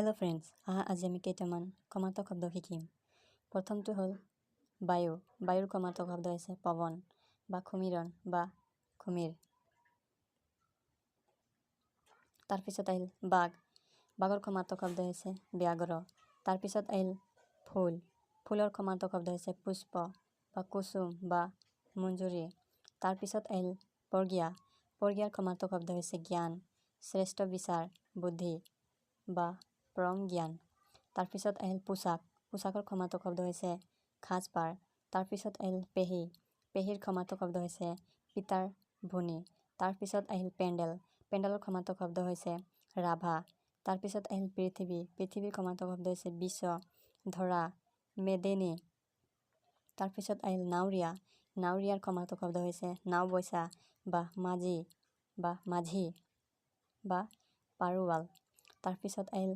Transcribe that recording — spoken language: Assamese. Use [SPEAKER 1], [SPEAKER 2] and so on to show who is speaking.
[SPEAKER 1] Hello friends, আজি আমি কেইটামান khomartok শব্দ শিকিম। প্ৰথমটো হ'ল বায়ু। বায়ুৰ khomartok শব্দ হৈছে পৱন বা খুমিৰণ বা খুমিৰ। তাৰপিছত আহিল বাঘ। বাঘৰ khomartok শব্দ হৈছে ব্যাঘ্ৰ। তাৰপিছত আহিল ফুল। ফুলৰ khomartok শব্দ হৈছে পুষ্প বা কুসুম বা মঞ্জুৰী। তাৰপিছত আহিল প্ৰজ্ঞা। প্ৰজ্ঞাৰ khomartok শব্দ হৈছে জ্ঞান, শ্ৰেষ্ঠ বিচাৰ, বুদ্ধি বা পৰম জ্ঞান। তাৰপিছত আহিল পোচাক। পোচাকৰ khomartok শব্দ হৈছে সাজপাৰ। তাৰপিছত আহিল পেহী। পেহীৰ khomartok শব্দ হৈছে পিতাৰ ভনী। তাৰপিছত আহিল পেণ্ডেল। পেণ্ডেলৰ khomartok শব্দ হৈছে ৰাভা। তাৰপিছত আহিল পৃথিৱী। পৃথিৱীৰ khomartok শব্দ হৈছে বিশ্ব, ধৰা, মেদিনী। তাৰপিছত আহিল নাৱৰীয়া। নাৱৰীয়াৰ khomartok শব্দ হৈছে নাওবৈচা বা মাঝি বা পাৰোৱাল। তাৰপিছত আহিল